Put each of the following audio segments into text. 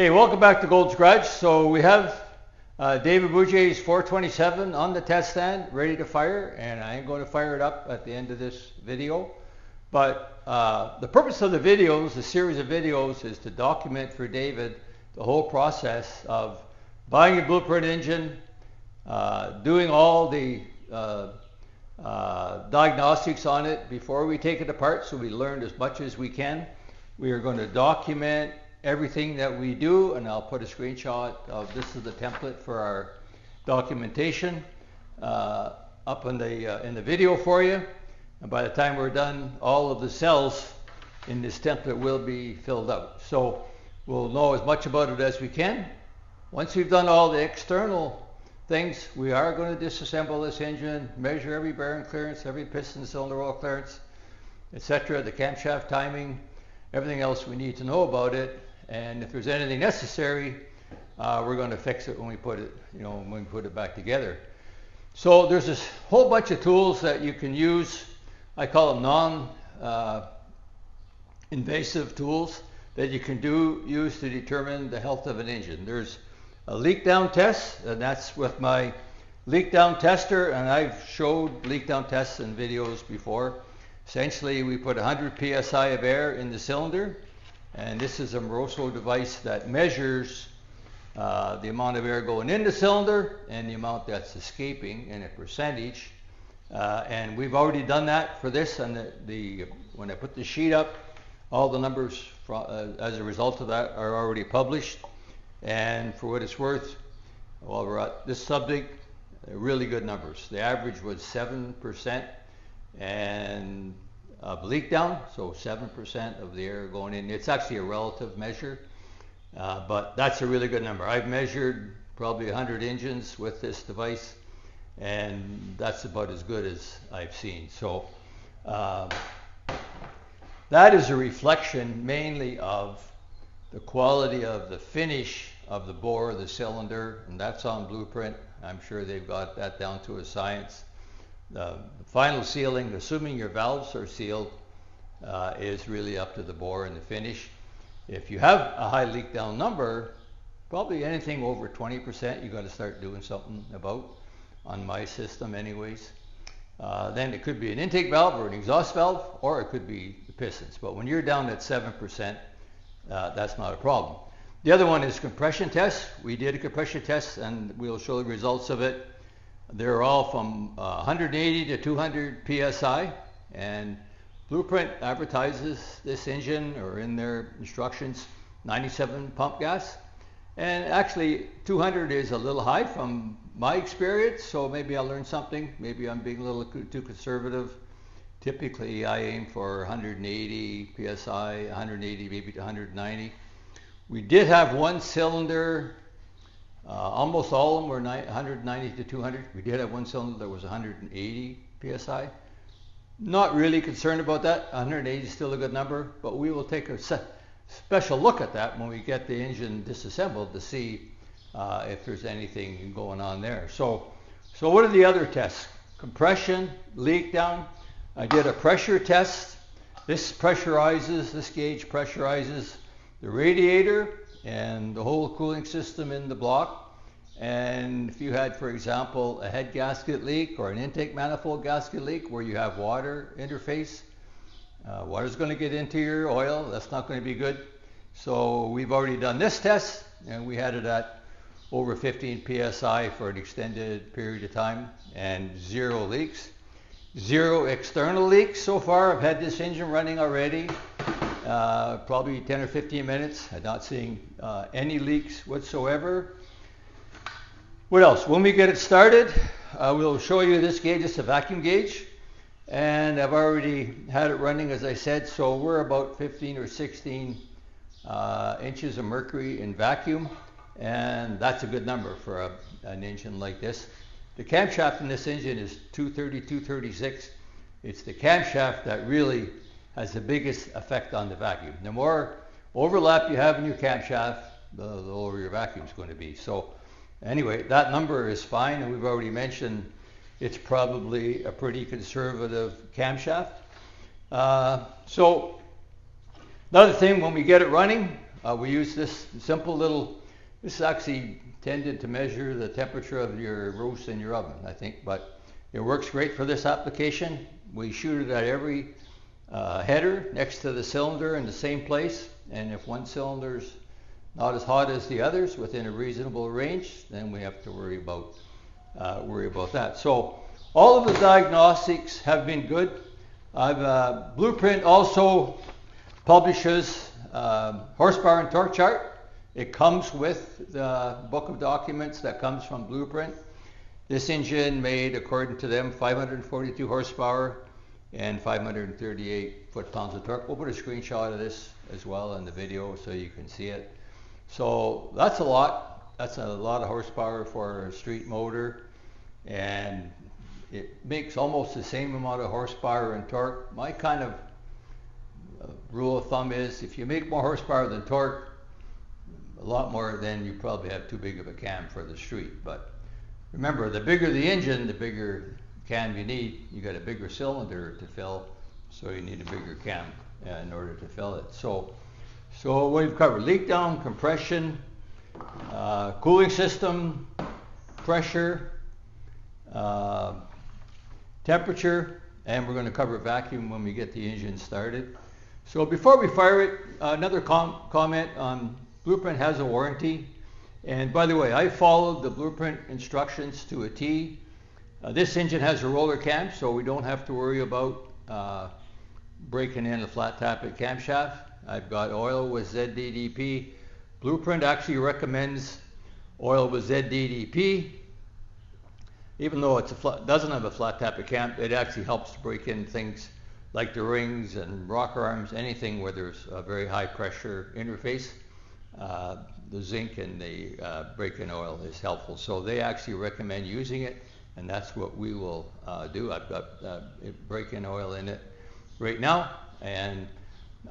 Hey, welcome back to Gold's Garage. So we have David Bougier's 427 on the test stand, ready to fire, and I am going to fire it up at the end of this video. But the purpose of the videos, the series of videos, is to document for David the whole process of buying a BluePrint engine, doing all the diagnostics on it before we take it apart, so we learn as much as we can. We are going to document everything that we do, and I'll put a screenshot of this is the template for our documentation up in the video for you. And by the time we're done, all of the cells in this template will be filled out. So we'll know as much about it as we can. Once we've done all the external things, we are going to disassemble this engine, measure every bearing clearance, every piston cylinder oil clearance, etc., the camshaft timing, everything else we need to know about it. And if there's anything necessary, we're going to fix it when we put it, when we put it back together. So there's this whole bunch of tools that you can use. I call them non-invasive tools that you can use to determine the health of an engine. There's a leak down test, and that's with my leak down tester, and I've showed leak down tests in videos before. Essentially, we put 100 psi of air in the cylinder, and this is a Moroso device that measures the amount of air going in the cylinder and the amount that's escaping in a percentage. And we've already done that for this, and when I put the sheet up, all the numbers as a result of that are already published. And for what it's worth, while we're at this subject, really good numbers. The average was 7% and of leak down, so 7% of the air going in. It's actually a relative measure, but that's a really good number. I've measured probably 100 engines with this device, and that's about as good as I've seen. So that is a reflection mainly of the quality of the finish of the bore, the cylinder, and that's on BluePrint. I'm sure they've got that down to a science. The final sealing, assuming your valves are sealed, is really up to the bore and the finish. If you have a high leak down number, probably anything over 20%, you got to start doing something about, on my system anyways. Then it could be an intake valve or an exhaust valve, or it could be the pistons. But when you're down at 7%, that's not a problem. The other one is compression test. We did a compression test, and we'll show the results of it. They're all from 180 to 200 psi, and BluePrint advertises this engine, or in their instructions, 97 pump gas. And actually 200 is a little high from my experience, so maybe I'll learn something. Maybe I'm being a little too conservative. Typically I aim for 180 psi, 180 maybe to 190. We did have one cylinder, almost all of them were 190 to 200. We did have one cylinder that was 180 psi. Not really concerned about that. 180 is still a good number, but we will take a special look at that when we get the engine disassembled to see if there's anything going on there. So what are the other tests? Compression, leak down. I did a pressure test. This gauge pressurizes the radiator and the whole cooling system in the block. And if you had, for example, a head gasket leak or an intake manifold gasket leak where you have water interface, water's going to get into your oil. That's not going to be good. So we've already done this test, and we had it at over 15 psi for an extended period of time, and 0 leaks. 0 external leaks so far. I've had this engine running already probably 10 or 15 minutes. I'm not seeing any leaks whatsoever. What else? When we get it started, we'll show you this gauge. It's a vacuum gauge, and I've already had it running, as I said, so we're about 15 or 16 inches of mercury in vacuum, and that's a good number for an engine like this. The camshaft in this engine is 230, 236. It's the camshaft that really has the biggest effect on the vacuum. The more overlap you have in your camshaft, the lower your vacuum is going to be. So anyway, that number is fine, and we've already mentioned it's probably a pretty conservative camshaft. So another thing, when we get it running, we use this simple little, this is actually intended to measure the temperature of your roast in your oven, I think, but it works great for this application. We shoot it at every header next to the cylinder in the same place, and if one cylinder's not as hot as the others within a reasonable range, then we have to worry about that. So all of the diagnostics have been good. BluePrint also publishes horsepower and torque chart. It comes with the book of documents that comes from BluePrint. This engine made, according to them, 542 horsepower and 538 foot-pounds of torque. We'll put a screenshot of this as well in the video so you can see it. So that's a lot. That's a lot of horsepower for a street motor, and it makes almost the same amount of horsepower and torque. My kind of rule of thumb is if you make more horsepower than torque, a lot more, then you probably have too big of a cam for the street. But remember, the bigger the engine, the bigger cam you need. You got a bigger cylinder to fill, so you need a bigger cam in order to fill it. So we've covered leak down, compression, cooling system, pressure, temperature, and we're going to cover vacuum when we get the engine started. So before we fire it, another comment on BluePrint has a warranty. And by the way, I followed the BluePrint instructions to a T. This engine has a roller cam, so we don't have to worry about breaking in a flat tappet camshaft. I've got oil with ZDDP. BluePrint actually recommends oil with ZDDP. Even though it doesn't have a flat tappet cam, it actually helps to break in things like the rings and rocker arms, anything where there's a very high pressure interface. The zinc and the break-in oil is helpful. So they actually recommend using it, and that's what we will do. I've got break-in oil in it right now, and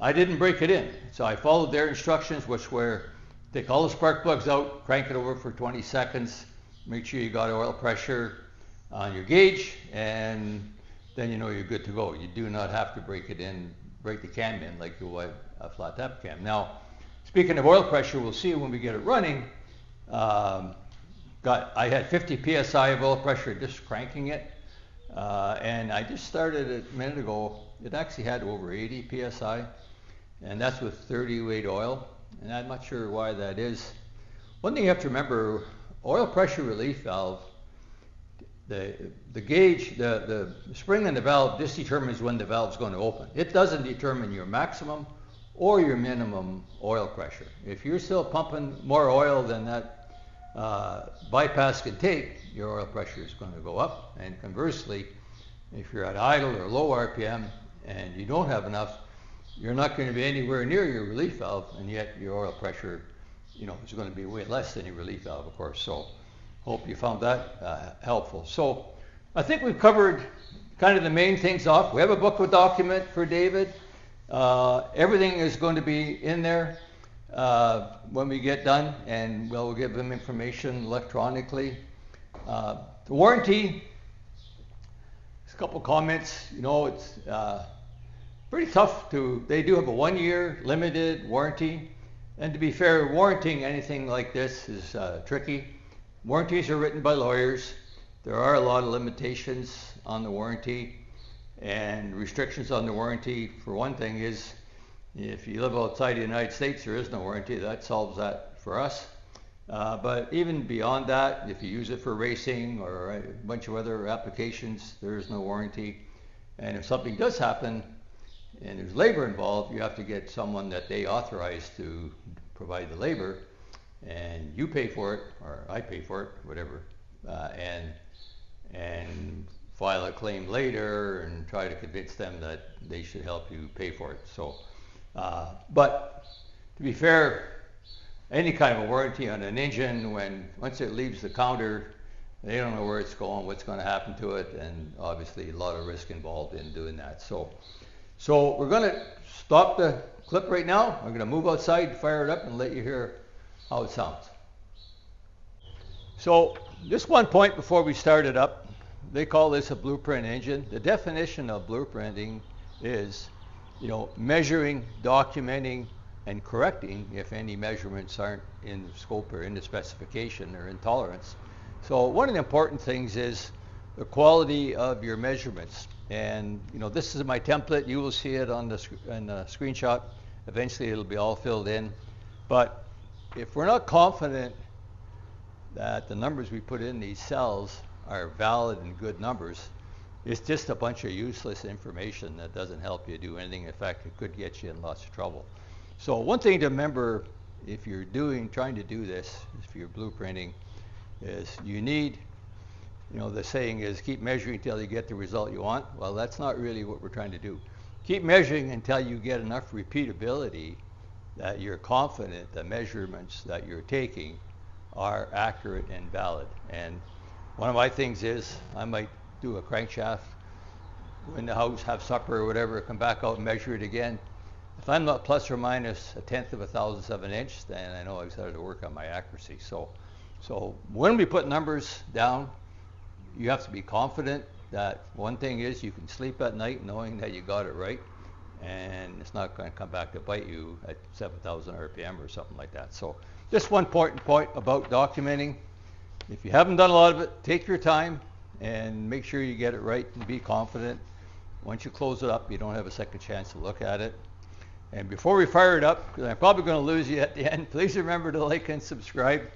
I didn't break it in. So I followed their instructions, which were take all the spark plugs out, crank it over for 20 seconds, make sure you got oil pressure on your gauge, and then you know you're good to go. You do not have to break it in, break the cam in like you would a flat tap cam. Now, speaking of oil pressure, we'll see when we get it running. I had 50 psi of oil pressure just cranking it, and I just started it a minute ago. It actually had over 80 psi, and that's with 30 weight oil, and I'm not sure why that is. One thing you have to remember, oil pressure relief valve, the gauge, the spring in the valve just determines when the valve's going to open. It doesn't determine your maximum or your minimum oil pressure. If you're still pumping more oil than that bypass can take, your oil pressure is going to go up. And conversely, if you're at idle or low RPM and you don't have enough, you're not going to be anywhere near your relief valve, and yet your oil pressure, is going to be way less than your relief valve, of course. So hope you found that helpful. So I think we've covered kind of the main things off. We have a book with document for David. Everything is going to be in there when we get done, and we'll give them information electronically. The warranty, a couple comments. It's pretty tough they do have a 1-year limited warranty, and to be fair, warranting anything like this is tricky. Warranties are written by lawyers. There are a lot of limitations on the warranty, and restrictions on the warranty. For one thing is, if you live outside the United States, there is no warranty. That solves that for us. But even beyond that, if you use it for racing or a bunch of other applications, there is no warranty. And if something does happen and there's labor involved, you have to get someone that they authorize to provide the labor, and you pay for it, or I pay for it, whatever, and file a claim later and try to convince them that they should help you pay for it. So, but to be fair, any kind of a warranty on an engine, once it leaves the counter, they don't know where it's going, what's going to happen to it, and obviously a lot of risk involved in doing that. So we're going to stop the clip right now. I'm going to move outside, fire it up, and let you hear how it sounds. So just one point before we start it up. They call this a BluePrint engine. The definition of blueprinting is, measuring, documenting and correcting if any measurements aren't in the scope or in the specification or in tolerance. So one of the important things is the quality of your measurements. And this is my template. You will see it on the screenshot. Eventually it'll be all filled in. But if we're not confident that the numbers we put in these cells are valid and good numbers, it's just a bunch of useless information that doesn't help you do anything. In fact, it could get you in lots of trouble. So one thing to remember if you're trying to do this, if you're blueprinting, is you need, the saying is keep measuring until you get the result you want. Well, that's not really what we're trying to do. Keep measuring until you get enough repeatability that you're confident the measurements that you're taking are accurate and valid. And one of my things is I might do a crankshaft, go in the house, have supper or whatever, come back out and measure it again. If I'm not plus or minus a tenth of a thousandth of an inch, then I know I've started to work on my accuracy. So when we put numbers down, you have to be confident that one thing is you can sleep at night knowing that you got it right, and it's not going to come back to bite you at 7,000 RPM or something like that. So just one point about documenting. If you haven't done a lot of it, take your time and make sure you get it right and be confident. Once you close it up, you don't have a second chance to look at it. And before we fire it up, because I'm probably going to lose you at the end, please remember to like and subscribe.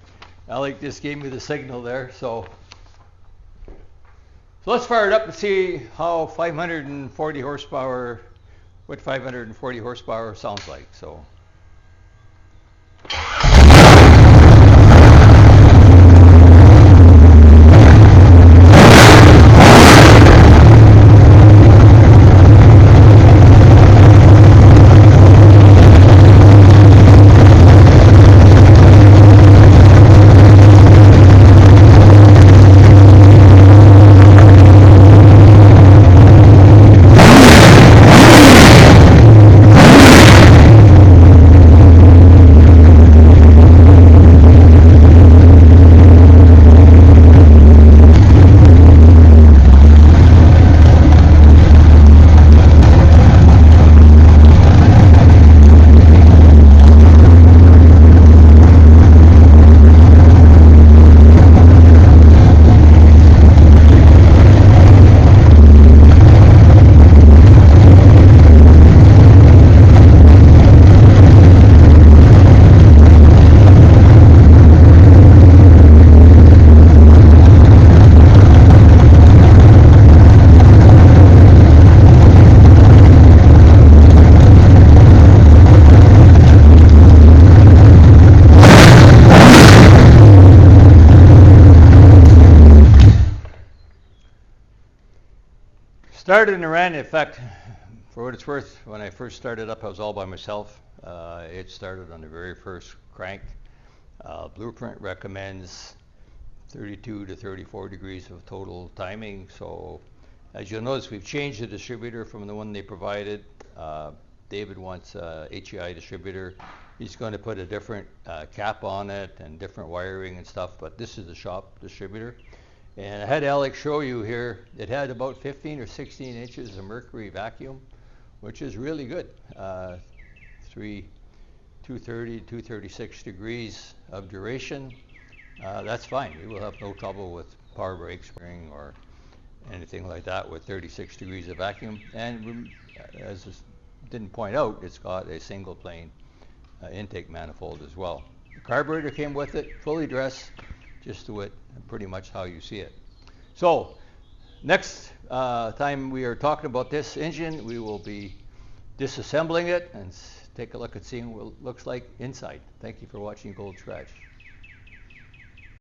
Alec just gave me the signal there. So let's fire it up and see how 540 horsepower, what 540 horsepower sounds like. So. Started and ran. In fact, for what it's worth, when I first started up, I was all by myself. It started on the very first crank. BluePrint recommends 32 to 34 degrees of total timing. So as you'll notice, we've changed the distributor from the one they provided. David wants a HEI distributor. He's going to put a different cap on it and different wiring and stuff, but this is the shop distributor. And I had Alex show you here, it had about 15 or 16 inches of mercury vacuum, which is really good. 230, 236 degrees of duration. That's fine. You will have no trouble with power brake spring or anything like that with 36 degrees of vacuum. And as I didn't point out, it's got a single plane intake manifold as well. The carburetor came with it, fully dressed, just to it, pretty much how you see it. So next time we are talking about this engine, we will be disassembling it and take a look at seeing what it looks like inside. Thank you for watching Gold Scratch.